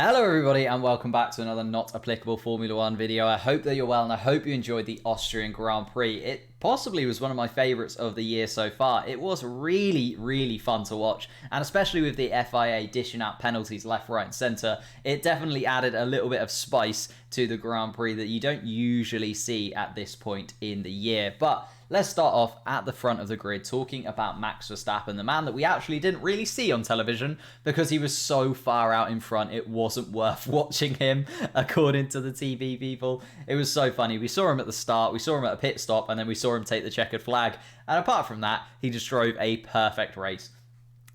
Hello everybody and welcome back to another not applicable Formula 1 video. I hope that you're well and I hope you enjoyed the Austrian Grand Prix. It possibly was one of my favourites of the year so far. It was really fun to watch, and especially with the FIA dishing out penalties left, right and centre, it definitely added a little bit of spice to the Grand Prix that you don't usually see at this point in the year. But let's start off at the front of the grid talking about Max Verstappen, the man that we actually didn't really see on television because he was so far out in front it wasn't worth watching him, according to the TV people. It was so funny. We saw him at the start, we saw him at a pit stop, and then we saw him take the checkered flag. And apart from that, he just drove a perfect race.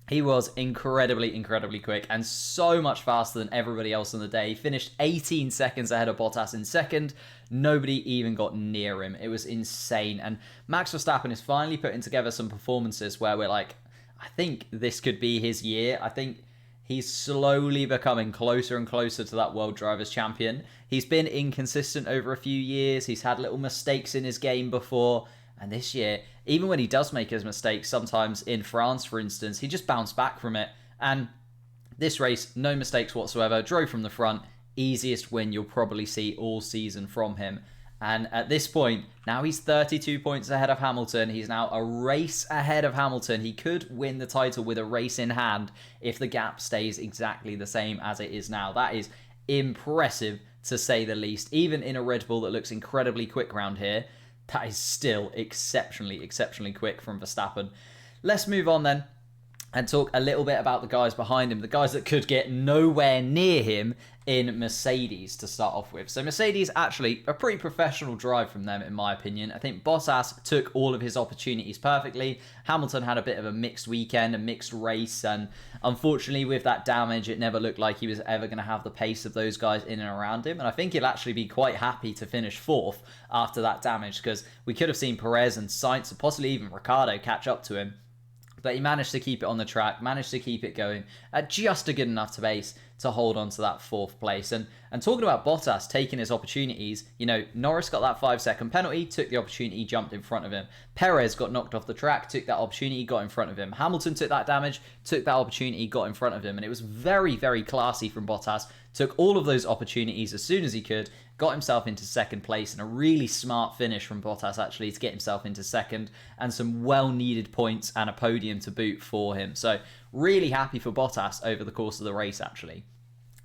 He was incredibly quick and so much faster than everybody else on the day. He finished 18 seconds ahead of Bottas in second. Nobody even got near him. It was insane. And Max Verstappen is finally putting together some performances where we're like, I think this could be his year. I think he's slowly becoming closer and closer to that World Drivers' Champion. He's been inconsistent over a few years. He's had little mistakes in his game before. And this year, even when he does make his mistakes, sometimes in France, for instance, he just bounced back from it. And this race, no mistakes whatsoever, drove from the front, easiest win you'll probably see all season from him. And at this point, now he's 32 points ahead of Hamilton. He's now a race ahead of Hamilton. He could win the title with a race in hand if the gap stays exactly the same as it is now. That is impressive, to say the least. Even in a Red Bull that looks incredibly quick around here, that is still exceptionally quick from Verstappen. Let's move on then and talk a little bit about the guys behind him, the guys that could get nowhere near him in Mercedes to start off with. So Mercedes, actually a pretty professional drive from them in my opinion. I think Bottas took all of his opportunities perfectly. Hamilton had a bit of a mixed weekend, a mixed race, and unfortunately with that damage it never looked like he was ever going to have the pace of those guys in and around him. And I think he'll actually be quite happy to finish fourth after that damage, because we could have seen Perez and Sainz and possibly even Ricciardo catch up to him. But he managed to keep it on the track, managed to keep it going at just a good enough pace to hold on to that fourth place. And talking about Bottas taking his opportunities, you know, Norris got that 5-second penalty, took the opportunity, jumped in front of him. Perez got knocked off the track, took that opportunity, got in front of him. Hamilton took that damage, took that opportunity, got in front of him. And it was very classy from Bottas. Took all of those opportunities as soon as he could, got himself into second place, and a really smart finish from Bottas actually to get himself into second, and some well-needed points and a podium to boot for him. So really happy for Bottas over the course of the race actually.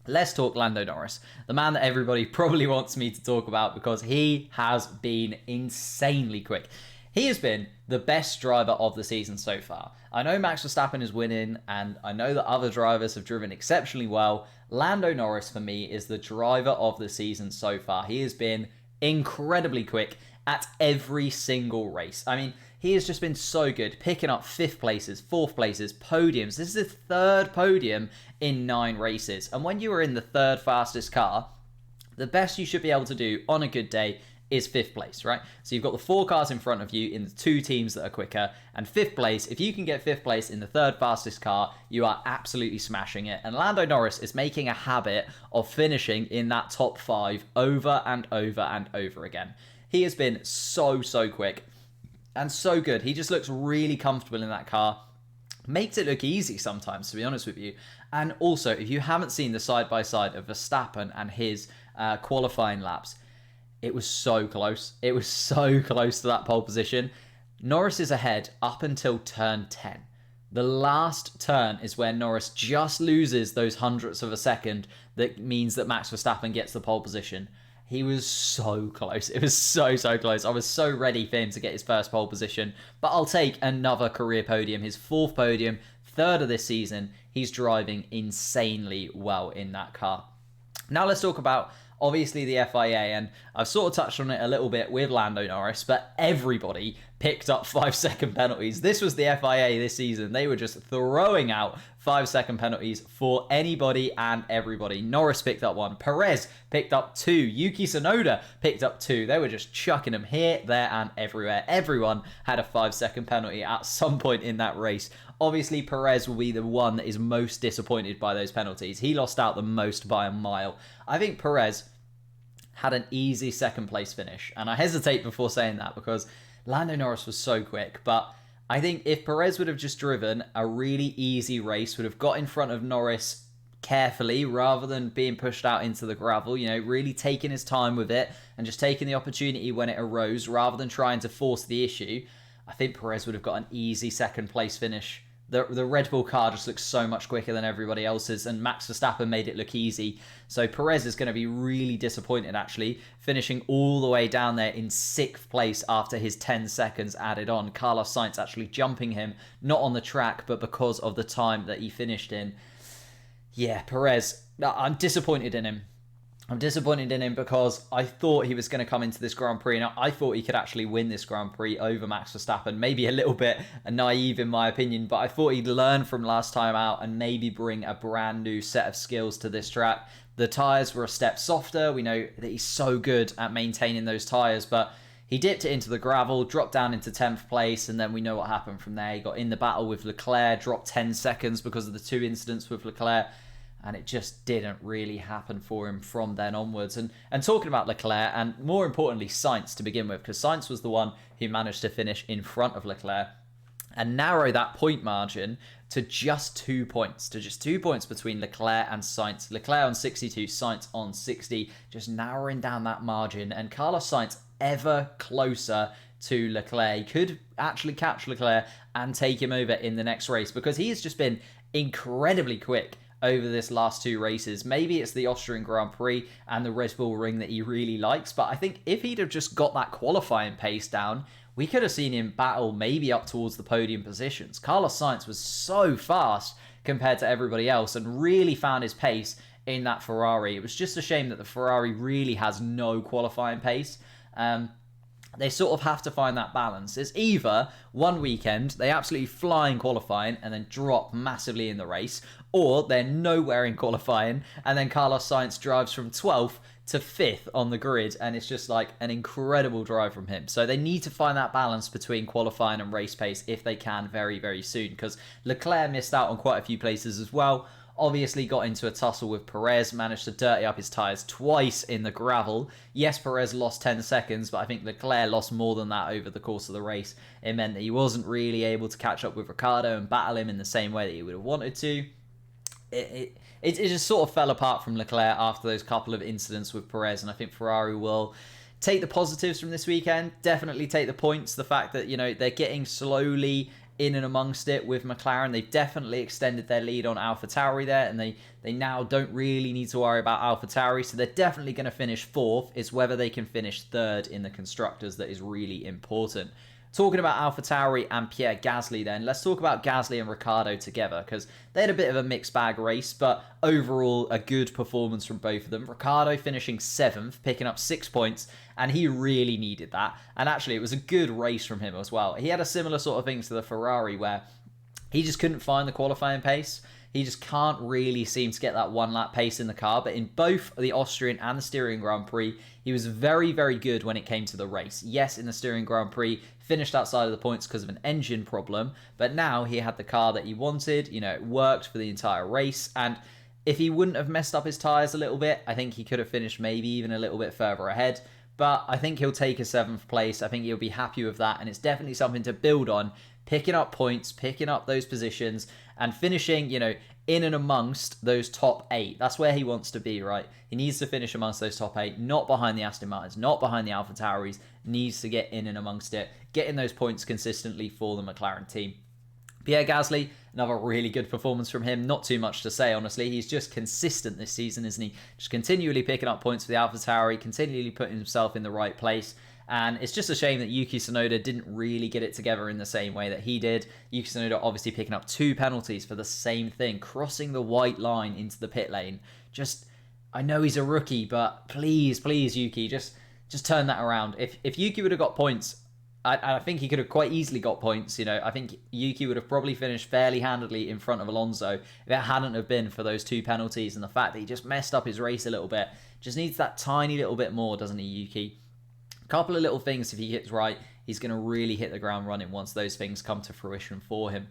Let's talk Lando Norris, the man that everybody probably wants me to talk about because he has been insanely quick. He has been the best driver of the season so far. I know Max Verstappen is winning, and I know that other drivers have driven exceptionally well. Lando Norris, for me, is the driver of the season so far. He has been incredibly quick at every single race. I mean, he has just been so good, picking up 5th places, 4th places, podiums. This is his 3rd podium in 9 races. And when you are in the 3rd fastest car, the best you should be able to do on a good day is 5th place, right? So you've got the 4 cars in front of you in the 2 teams that are quicker, and 5th place, if you can get 5th place in the 3rd fastest car, you are absolutely smashing it. And Lando Norris is making a habit of finishing in that top 5 over and over again. He has been so quick and so good. He just looks really comfortable in that car. Makes it look easy sometimes, to be honest with you. And also, if you haven't seen the side-by-side of Verstappen and his qualifying laps, it was so close. It was so close to that pole position. Norris is ahead up until turn 10. The last turn is where Norris just loses those hundredths of a second that means that Max Verstappen gets the pole position. He was so close. It was so close. I was so ready for him to get his first pole position. But I'll take another career podium, his 4th podium, 3rd of this season. He's driving insanely well in that car. Now let's talk about obviously the FIA, and I've sort of touched on it a little bit with Lando Norris, but everybody picked up 5-second penalties. This was the FIA this season. They were just throwing out 5-second penalties for anybody and everybody. Norris picked up 1. Perez picked up 2. Yuki Tsunoda picked up 2. They were just chucking them here, there, and everywhere. Everyone had a 5-second penalty at some point in that race. Obviously, Perez will be the one that is most disappointed by those penalties. He lost out the most by a mile. I think Perez had an easy 2nd place finish. And I hesitate before saying that because Lando Norris was so quick. But I think if Perez would have just driven a really easy race, would have got in front of Norris carefully rather than being pushed out into the gravel, you know, really taking his time with it and just taking the opportunity when it arose rather than trying to force the issue, I think Perez would have got an easy second place finish. The Red Bull car just looks so much quicker than everybody else's, and Max Verstappen made it look easy. So Perez is going to be really disappointed, actually, finishing all the way down there in 6th place after his 10 seconds added on. Carlos Sainz actually jumping him, not on the track, but because of the time that he finished in. Yeah, Perez, I'm disappointed in him. I'm disappointed in him because I thought he was going to come into this Grand Prix, and I thought he could actually win this Grand Prix over Max Verstappen. Maybe a little bit naive in my opinion, but I thought he'd learn from last time out and maybe bring a brand new set of skills to this track. The tyres were a step softer. We know that he's so good at maintaining those tyres, but he dipped it into the gravel, dropped down into 10th place, and then we know what happened from there. He got in the battle with Leclerc, dropped 10 seconds because of the 2 incidents with Leclerc, and it just didn't really happen for him from then onwards. And talking about Leclerc, and more importantly, Sainz to begin with, because Sainz was the one who managed to finish in front of Leclerc and narrow that point margin to just 2 points, between Leclerc and Sainz. Leclerc on 62, Sainz on 60, just narrowing down that margin. And Carlos Sainz ever closer to Leclerc. He could actually catch Leclerc and take him over in the next race, because he has just been incredibly quick over this last 2 races. Maybe it's the Austrian Grand Prix and the Red Bull Ring that he really likes, but I think if he'd have just got that qualifying pace down, we could have seen him battle maybe up towards the podium positions. Carlos Sainz was so fast compared to everybody else and really found his pace in that Ferrari. It was just a shame that the Ferrari really has no qualifying pace. They sort of have to find that balance. It's either one weekend, they absolutely fly in qualifying and then drop massively in the race, or they're nowhere in qualifying and then Carlos Sainz drives from 12th to 5th on the grid, and it's just like an incredible drive from him. So they need to find that balance between qualifying and race pace if they can very, very soon, because Leclerc missed out on quite a few places as well. Obviously got into a tussle with Perez, managed to dirty up his tyres twice in the gravel. Yes, Perez lost 10 seconds, but I think Leclerc lost more than that over the course of the race. It meant that he wasn't really able to catch up with Ricciardo and battle him in the same way that he would have wanted to. It just sort of fell apart from Leclerc after those couple of incidents with Perez, and I think Ferrari will take the positives from this weekend, definitely take the points. The fact that, you know, they're getting slowly in and amongst it with McLaren. They've definitely extended their lead on AlphaTauri there, and they now don't really need to worry about AlphaTauri, so they're definitely going to finish 4th. It's whether they can finish 3rd in the Constructors that is really important. Talking about AlphaTauri and Pierre Gasly then, let's talk about Gasly and Ricciardo together, because they had a bit of a mixed bag race, but overall a good performance from both of them. Ricciardo finishing 7th, picking up 6 points, and he really needed that. And actually, it was a good race from him as well. He had a similar sort of thing to the Ferrari, where he just couldn't find the qualifying pace. He just can't really seem to get that 1-lap pace in the car. But in both the Austrian and the Styrian Grand Prix, he was very, very good when it came to the race. Yes, in the Styrian Grand Prix, finished outside of the points because of an engine problem. But now he had the car that he wanted. You know, it worked for the entire race. And if he wouldn't have messed up his tyres a little bit, I think he could have finished maybe even a little bit further ahead. But I think he'll take a 7th place. I think he'll be happy with that. And it's definitely something to build on. Picking up points, picking up those positions, and finishing, you know, in and amongst those top 8. That's where he wants to be, right? He needs to finish amongst those top 8, not behind the Aston Martins, not behind the AlphaTauris. Needs to get in and amongst it, getting those points consistently for the McLaren team. Pierre Gasly, another really good performance from him. Not too much to say, honestly. He's just consistent this season, isn't he? Just continually picking up points for the AlphaTauri, continually putting himself in the right place. And it's just a shame that Yuki Tsunoda didn't really get it together in the same way that he did. Yuki Tsunoda obviously picking up 2 penalties for the same thing, crossing the white line into the pit lane. Just, I know he's a rookie, but please, Yuki, just turn that around. If Yuki would have got points, I think he could have quite easily got points. You know, I think Yuki would have probably finished fairly handily in front of Alonso if it hadn't have been for those 2 penalties and the fact that he just messed up his race a little bit. Just needs that tiny little bit more, doesn't he, Yuki? Couple of little things, if he hits right, he's going to really hit the ground running once those things come to fruition for him.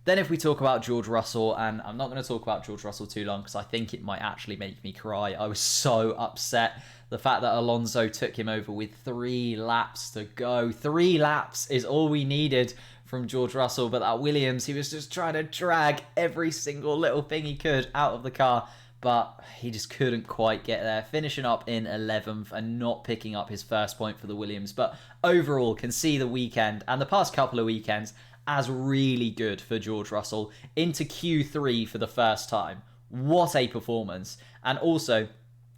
Then if we talk about George Russell, and I'm not going to talk about George Russell too long because I think it might actually make me cry. I was so upset. The fact that Alonso took him over with 3 laps to go. 3 laps is all we needed from George Russell, but that Williams, he was just trying to drag every single little thing he could out of the car, but he just couldn't quite get there, finishing up in 11th and not picking up his first point for the Williams. But overall, can see the weekend and the past couple of weekends as really good for George Russell into Q3 for the first time. What a performance. And also,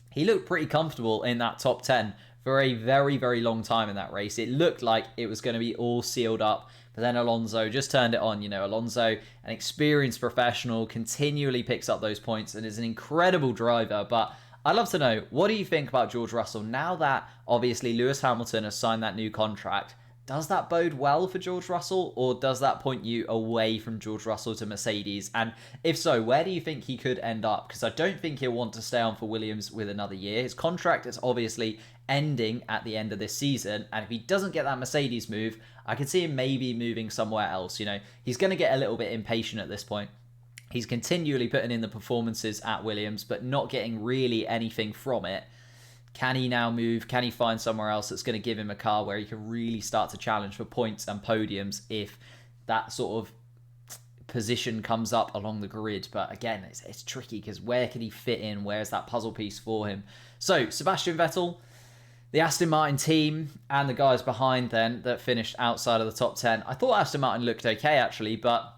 he looked pretty comfortable in that top 10 for a very, very long time in that race. It looked like it was going to be all sealed up, but then Alonso just turned it on. You know, Alonso, an experienced professional, continually picks up those points and is an incredible driver. But I'd love to know, what do you think about George Russell now that obviously Lewis Hamilton has signed that new contract? Does that bode well for George Russell, or does that point you away from George Russell to Mercedes? And if so, where do you think he could end up? Because I don't think he'll want to stay on for Williams with another year. His contract is obviously ending at the end of this season, and if he doesn't get that Mercedes move, I could see him maybe moving somewhere else. You know, he's going to get a little bit impatient at this point. He's continually putting in the performances at Williams, but not getting really anything from it. Can he now move? Can he find somewhere else that's going to give him a car where he can really start to challenge for points and podiums if that sort of position comes up along the grid? But again, it's tricky because where can he fit in? Where's that puzzle piece for him? So Sebastian Vettel, the Aston Martin team, and the guys behind then that finished outside of the top 10. I thought Aston Martin looked okay actually, but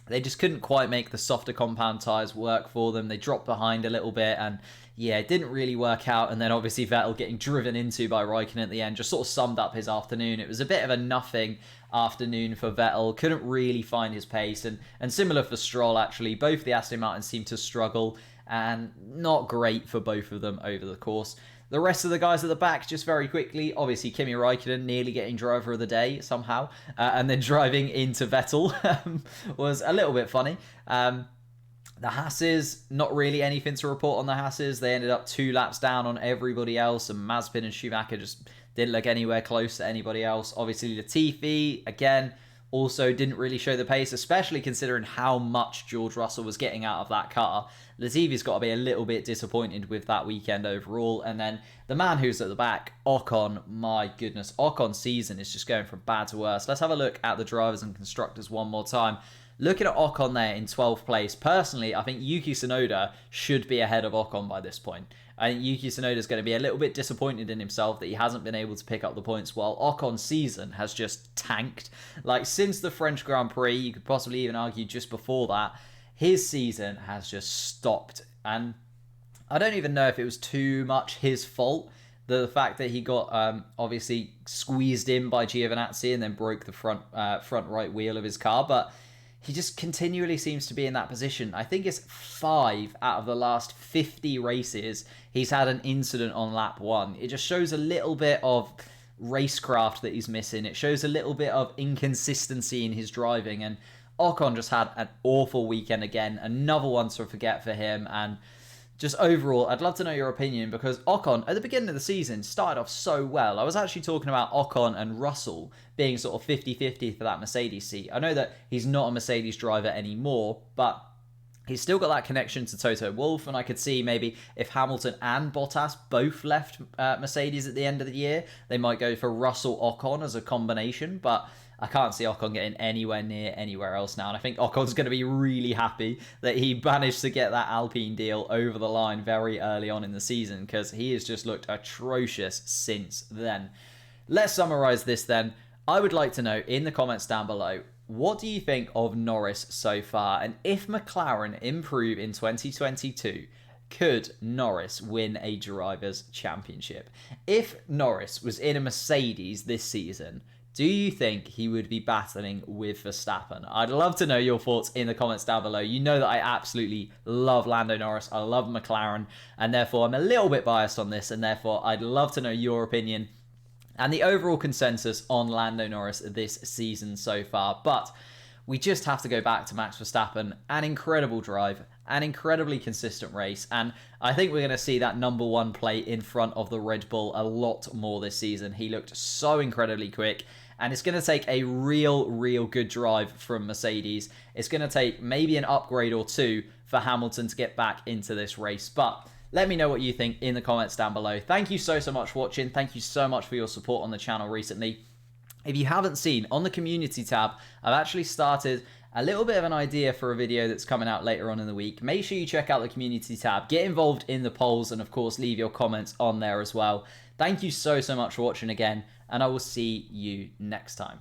they just couldn't quite make the softer compound tyres work for them. They dropped behind a little bit and yeah, it didn't really work out. And then obviously Vettel getting driven into by Raikkonen at the end just sort of summed up his afternoon. It was a bit of a nothing afternoon for Vettel. Couldn't really find his pace. And similar for Stroll, actually. Both the Aston Martins seemed to struggle and not great for both of them over the course. The rest of the guys at the back, just very quickly, obviously Kimi Raikkonen nearly getting driver of the day somehow, and then driving into Vettel was a little bit funny. The Haases, not really anything to report on the Haases. They ended up 2 laps down on everybody else, and Mazepin and Schumacher just didn't look anywhere close to anybody else. Obviously, Latifi, again, also didn't really show the pace, especially considering how much George Russell was getting out of that car. Latifi's got to be a little bit disappointed with that weekend overall. And then the man who's at the back, Ocon, my goodness, Ocon's season is just going from bad to worse. Let's have a look at the drivers and constructors one more time. Looking at Ocon there in 12th place, personally, I think Yuki Tsunoda should be ahead of Ocon by this point. I think Yuki Tsunoda is going to be a little bit disappointed in himself that he hasn't been able to pick up the points, while Ocon's season has just tanked. Like, since the French Grand Prix, you could possibly even argue just before that, his season has just stopped. And I don't even know if it was too much his fault. The fact that he got obviously squeezed in by Giovinazzi and then broke the front right wheel of his car, but he just continually seems to be in that position. I think it's 5 out of the last 50 races he's had an incident on lap 1. It just shows a little bit of racecraft that he's missing. It shows a little bit of inconsistency in his driving, and Ocon just had an awful weekend again. Another one to forget for him, and just overall, I'd love to know your opinion, because Ocon, at the beginning of the season, started off so well. I was actually talking about Ocon and Russell being sort of 50-50 for that Mercedes seat. I know that he's not a Mercedes driver anymore, but he's still got that connection to Toto Wolff, and I could see maybe if Hamilton and Bottas both left Mercedes at the end of the year, they might go for Russell-Ocon as a combination, but I can't see Ocon getting anywhere near anywhere else now. And I think Ocon's going to be really happy that he managed to get that Alpine deal over the line very early on in the season, because he has just looked atrocious since then. Let's summarise this then. I would like to know in the comments down below, what do you think of Norris so far? And if McLaren improve in 2022, could Norris win a Drivers' Championship? If Norris was in a Mercedes this season, do you think he would be battling with Verstappen? I'd love to know your thoughts in the comments down below. You know that I absolutely love Lando Norris. I love McLaren, and therefore I'm a little bit biased on this, and therefore I'd love to know your opinion and the overall consensus on Lando Norris this season so far. But we just have to go back to Max Verstappen. An incredible drive, an incredibly consistent race, and I think we're going to see that number 1 play in front of the Red Bull a lot more this season. He looked so incredibly quick, and it's going to take a real good drive from Mercedes. It's going to take maybe an upgrade or 2 for Hamilton to get back into this race. But let me know what you think in the comments down below. Thank you so much for watching. Thank you so much for your support on the channel recently. If you haven't seen, on the community tab, I've actually started a little bit of an idea for a video that's coming out later on in the week. Make sure you check out the community tab, get involved in the polls, and of course leave your comments on there as well. Thank you so much for watching again, and I will see you next time.